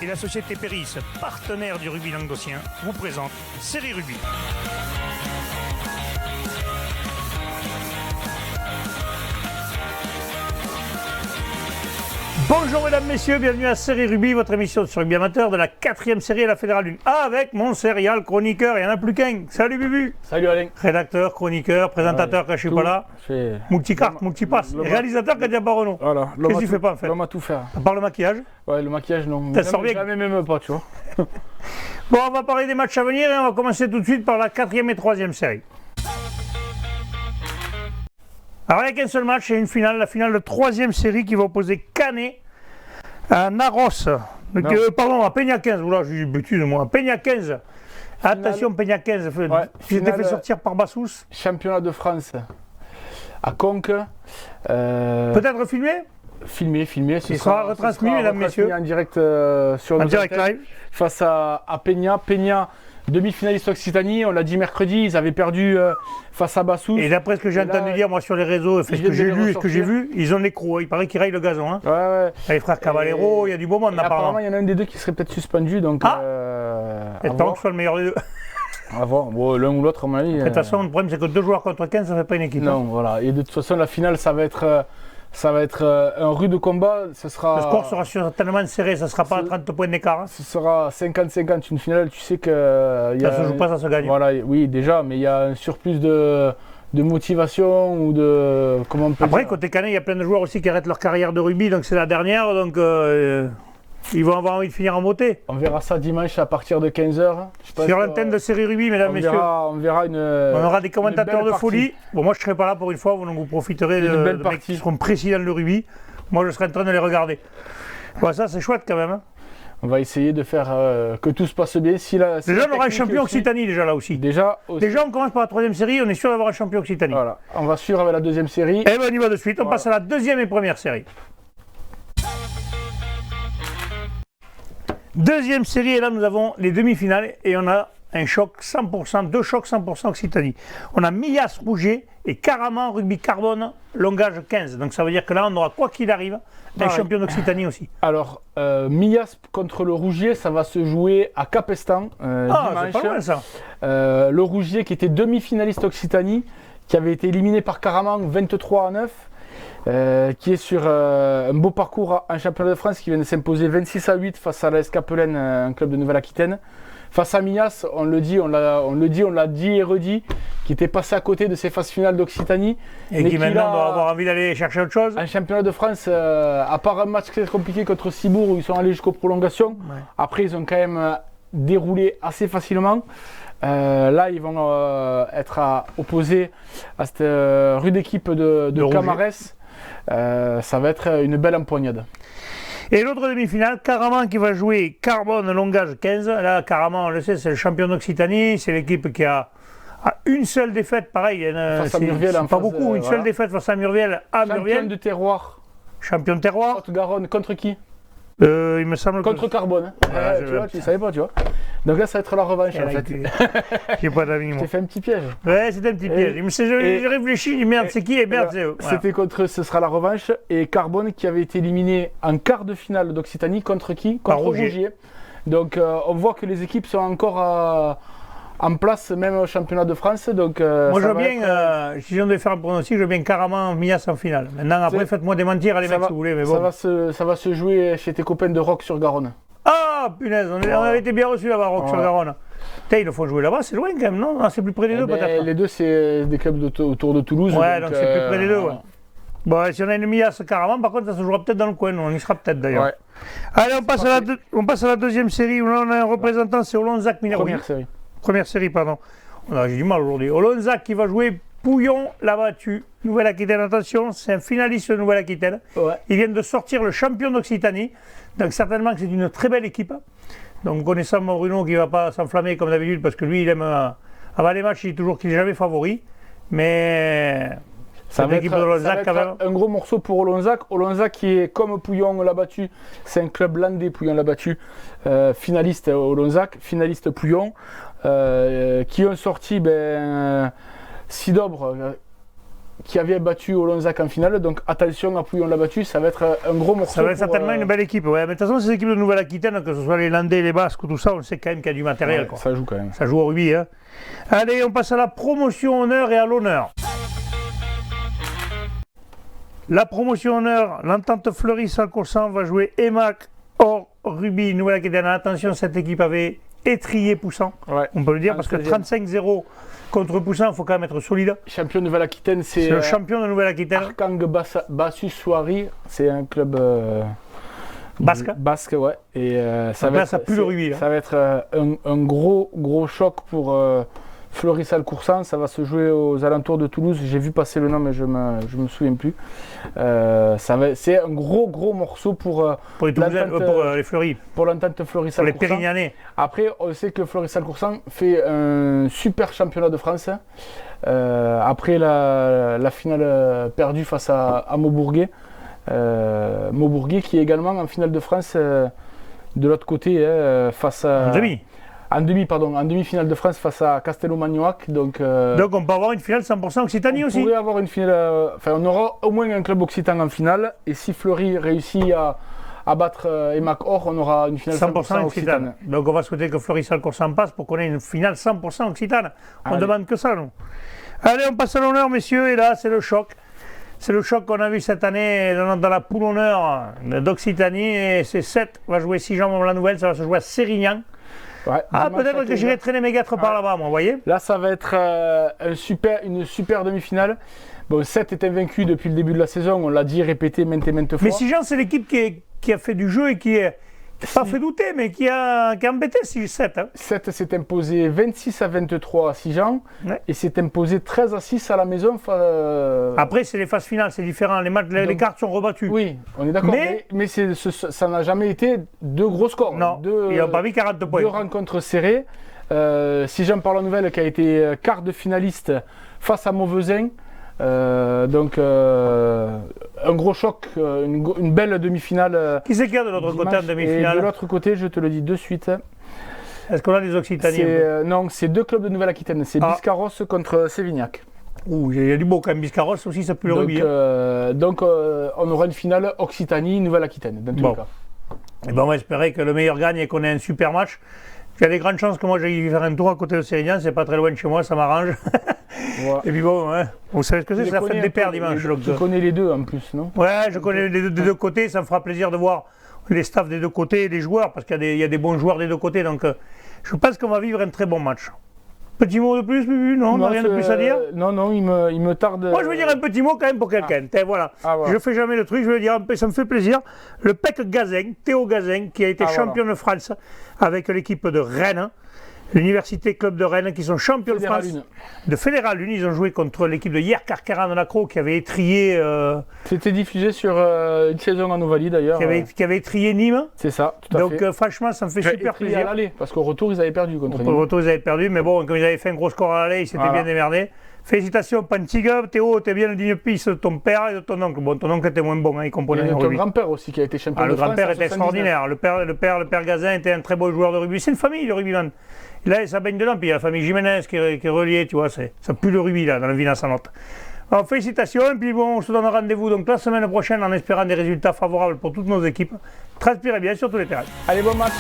et la société Péris, partenaire du rugby languedocien, vous présente Série Rugby. Bonjour mesdames, messieurs, bienvenue à Série Rugby, votre émission sur rugby amateur de la 4e série à la Fédérale 1, avec mon serial chroniqueur, il n'y en a plus qu'un. Salut Bubu. Salut Alain. Rédacteur, chroniqueur, présentateur quand je suis pas là, multicarte, multipasse, réalisateur quand il n'y a pas Renault. Voilà. Qu'est-ce que tu fais pas en fait? L'homme à tout faire. À part le maquillage? Ouais, le maquillage non. Ça sort bien. Jamais même pas, tu vois. Bon, on va parler des matchs à venir et on va commencer tout de suite par la 4e et 3e série. Alors, il n'y a qu'un seul match et une finale, la finale de 3e série qui va opposer Canet à Narros. Pardon, à Peña 15. Oula, j'ai eu bêtise de moi. Peña 15. Attention, Peña 15. Qui s'était fait sortir par Bassous. Championnat de France à Conques. Peut-être filmé? Filmé. Il sera retransmis, mesdames, messieurs. En direct sur en direct live. Face à Peña. Peña, demi-finaliste Occitanie, on l'a dit mercredi, ils avaient perdu face à Bassous. Et d'après ce que j'ai entendu dire moi sur les réseaux, ce que j'ai lu et ce que j'ai vu, ils ont les crocs, il paraît qu'ils rayent le gazon. Hein. Ouais. Les frères Cavallero, il y a du beau monde apparemment. Il y en a un des deux qui serait peut-être suspendu, donc et tant que ce soit le meilleur des deux. À voir, bon, l'un ou l'autre à mon avis. De toute façon, le problème c'est que 2 joueurs contre 15, ça ne fait pas une équipe. Non, voilà, et de toute façon la finale ça va être un rude combat. Le score sera certainement serré, ça ne sera pas à 30 points d'écart. Hein. Ce sera 50-50, une finale, tu sais que... Ça se joue pas, ça se gagne. Voilà, oui, déjà, mais il y a un surplus de motivation ou de... Comment on peut Après, dire. côté Canet, il y a plein de joueurs aussi qui arrêtent leur carrière de rugby, donc c'est la dernière, donc ils vont avoir envie de finir en beauté. On verra ça dimanche à partir de 15h. Sur l'antenne de Série Rugby, mesdames, messieurs. On aura des commentateurs de folie. Bon, moi je ne serai pas là pour une fois, donc vous profiterez de mecs qui seront précis dans le rugby. Moi je serai en train de les regarder. Bon, ça c'est chouette quand même. Hein. On va essayer de faire que tout se passe bien. Déjà, on aura un champion Occitanie déjà là aussi. Déjà, on commence par la 3e série, on est sûr d'avoir un champion Occitanie. Voilà, on va suivre avec la 2e série. Et ben on y va de suite, on passe à la 2e et 1re série. 2e série, et là nous avons les demi-finales et on a un choc 100%, 2 chocs 100% Occitanie. On a Millas Rouget et Caraman Rugby Carbone, longage 15. Donc ça veut dire que là on aura quoi qu'il arrive un champion d'Occitanie aussi. Alors, Millas contre le Rougier, ça va se jouer à Capestan dimanche. C'est pas mal ça. Le Rougier qui était demi-finaliste Occitanie, qui avait été éliminé par Caraman 23-9. Qui est sur un beau parcours en championnat de France, qui vient de s'imposer 26-8 face à la Capelaine, un club de Nouvelle-Aquitaine. Face à Millas, on l'a dit et redit, qui était passé à côté de ces phases finales d'Occitanie. Et qui maintenant doit avoir envie d'aller chercher autre chose. En championnat de France, à part un match très compliqué contre Cibourg où ils sont allés jusqu'aux prolongations, après ils ont quand même déroulé assez facilement. Là, ils vont être opposés à cette rude équipe de Camarès. Ça va être une belle empoignade. Et l'autre demi-finale, Caraman qui va jouer Carbone longage 15. Là, Caraman, on le sait, c'est le champion d'Occitanie. C'est l'équipe qui a une seule défaite, pareil. C'est pas beaucoup, une seule défaite face à Murviel. Champion de terroir. Champion de terroir. Haute-Garonne, contre qui? Il me semble contre Carbone. Tu savais pas, tu vois. Donc là, ça va être la revanche en fait. J'ai pas d'avis, moi. Je t'ai fait un petit piège. Ouais, c'était un petit piège. J'ai réfléchi, j'ai dit merde, c'est qui? Et merde, c'est eux. C'était contre, ce sera la revanche. Et Carbone qui avait été éliminé en quart de finale d'Occitanie contre qui? Contre Rougier. Donc on voit que les équipes sont encore en place, même au championnat de France. Donc, moi, je veux bien, si on devait faire un pronostic, je veux bien Caraman Millas en finale. Maintenant, après, faites-moi démentir, allez, mecs, si vous voulez. Mais bon. Ça va se jouer chez tes copains de Roques-sur-Garonne. Ah, punaise, on avait été bien reçus là-bas, Roques-sur-Garonne. Putain, il faut jouer là-bas, c'est loin quand même, non? C'est plus près des deux, peut-être. Les deux, c'est des clubs autour de Toulouse. Ouais, donc c'est plus près des deux, ouais. Bon, si on a une Millas Caraman, par contre, ça se jouera peut-être dans le coin, on y sera peut-être d'ailleurs. Ouais. Allez, on passe à la 2e série où là, on a un représentant, c'est Olonzac Minervois. Première série, pardon. J'ai du mal aujourd'hui. Olonzac qui va jouer Pouillon, l'a battu. Nouvelle-Aquitaine, attention, c'est un finaliste de Nouvelle-Aquitaine. Ouais. Ils viennent de sortir le champion d'Occitanie. Donc certainement que c'est une très belle équipe. Donc connaissant mon Bruno qui ne va pas s'enflammer comme d'habitude parce que lui il aime avant les matchs il est toujours qu'il n'est jamais favori. Mais ça va être un gros morceau pour Olonzac. Olonzac qui est comme Pouillon l'a battu, c'est un club landais, Pouillon l'a battu, finaliste Olonzac, finaliste Pouillon, qui ont sorti Sidobre qui avait battu Olonzac en finale. Donc attention, à Pouillon l'a battu, ça va être un gros morceau. Ça va être certainement une belle équipe. Ouais. Mais de toute façon, ces équipes de Nouvelle-Aquitaine, que ce soit les Landais, les Basques ou tout ça, on sait quand même qu'il y a du matériel. Ouais, quoi. Ça joue quand même. Ça joue au rugby. Hein. Allez, on passe à la promotion honneur et à l'honneur. La promotion honneur, l'entente Fleury-Salcoursan va jouer EMAC hors rugby Nouvelle-Aquitaine. Attention, cette équipe avait étrié Poussant. Ouais. On peut le dire parce que 35-0 contre Poussant, il faut quand même être solide. Champion de Nouvelle-Aquitaine, c'est le champion de Nouvelle-Aquitaine. Arkang Bassus Soari, c'est un club basque. Basque, ouais. Et ça va être le rugby. Ça va être un gros choc pour Fleury-Salcoursan. Ça va se jouer aux alentours de Toulouse. J'ai vu passer le nom, mais je me souviens plus. C'est un gros morceau pour les Fleury. Pour l'entente Fleury-Salcoursan. Pour les Pérignanais. Après, on sait que Fleury-Salcoursan fait un super championnat de France. Après la finale perdue face à Maubourguet. Maubourguet qui est également en finale de France de l'autre côté face à... En demi-finale de France face à Castelnau-Magnoac. Donc on peut avoir une finale 100% Occitanie aussi. On pourrait avoir une finale. On aura au moins un club occitan en finale. Et si Fleury réussit à battre EMAC Or, on aura une finale 100% occitane. Donc on va souhaiter que Fleury-Salcoursan passe pour qu'on ait une finale 100% occitane. On ne demande que ça, nous. Allez, on passe à l'honneur, messieurs. Et là, c'est le choc. C'est le choc qu'on a vu cette année dans la poule honneur d'Occitanie. Et c'est 7. On va jouer 6 jambes la nouvelle. Ça va se jouer à Sérignan. Ouais, peut-être que j'irai traîner mes gâtres par là-bas, moi, vous voyez. Là, ça va être une super demi-finale. Bon, 7 est invaincu depuis le début de la saison, on l'a dit, répété maintes et maintes fois. Mais Sijan, c'est l'équipe qui a fait du jeu et qui n'a pas fait douter, mais qui a embêté 7. Hein. 7 s'est imposé 26-23 à Sijan et s'est imposé 13-6 à la maison. Après, c'est les phases finales, c'est différent. Les cartes sont rebattues. Oui, on est d'accord, mais ça n'a jamais été deux gros scores. Non, ils n'ont pas mis 40 points. Deux rencontres serrées. Sijan par la nouvelle qui a été quart de finaliste face à Mauvezin. Donc un gros choc, une belle demi-finale. Qui c'est qu'il y a de l'autre côté en demi-finale? Et de l'autre côté, je te le dis de suite. Est-ce qu'on a des Occitaniens? Non, c'est deux clubs de Nouvelle-Aquitaine. C'est Biscarros contre Sévignac. Il y a du beau quand même. Biscarros aussi, ça peut le rugby. Donc on aura une finale Occitanie-Nouvelle-Aquitaine, dans tous les cas. Et on va espérer que le meilleur gagne et qu'on ait un super match. Il y a des grandes chances que moi j'aille faire un tour à côté de Sérignan, c'est pas très loin de chez moi, ça m'arrange. Ouais. Et puis bon, vous savez ce que c'est la fête des pères dimanche. Tu connais les deux en plus, non? Ouais, je connais les deux côtés, ça me fera plaisir de voir les staffs des deux côtés et les joueurs, parce qu'il y a des bons joueurs des deux côtés, donc je pense qu'on va vivre un très bon match. Petit mot de plus, Bubu? Non, on n'a rien de plus à dire? Non, il me tarde. Moi, je veux dire un petit mot quand même pour quelqu'un. Voilà. Je fais jamais le truc, je veux dire, ça me fait plaisir. Le PEC Gazin, Théo Gazin, qui a été champion de France avec l'équipe de Rennes, l'Université Club de Rennes, qui sont champions de France de Fédéral 1. Ils ont joué contre l'équipe de Hier Carcaran de Lacro, qui avait étrié. C'était diffusé sur une saison en Ovalie d'ailleurs. Qui avait étrié Nîmes. C'est ça, tout à fait. Donc franchement, ça me fait super plaisir. À l'aller, parce qu'au retour, ils avaient perdu contre Nîmes. Au retour, ils avaient perdu, mais bon, comme ils avaient fait un gros score à l'aller, ils s'étaient bien démerdés. Félicitations, Pantiga. Théo, t'es bien le digne fils de ton père et de ton oncle. Bon, ton oncle était moins bon, il comprenait rien au rugby. Ton grand-père aussi qui a été champion de France. Le grand-père était extraordinaire. Le père Gazin était un très beau joueur de rugby. C'est une famille, le rugbyman. Là, ça baigne dedans, puis il y a la famille Jiménez qui est reliée, tu vois, ça pue le rugby, là, dans le Villas-Sanotte. Alors, félicitations, et puis bon, on se donne rendez-vous donc la semaine prochaine en espérant des résultats favorables pour toutes nos équipes. Transpirez bien sur tous les terrains. Allez, bon match!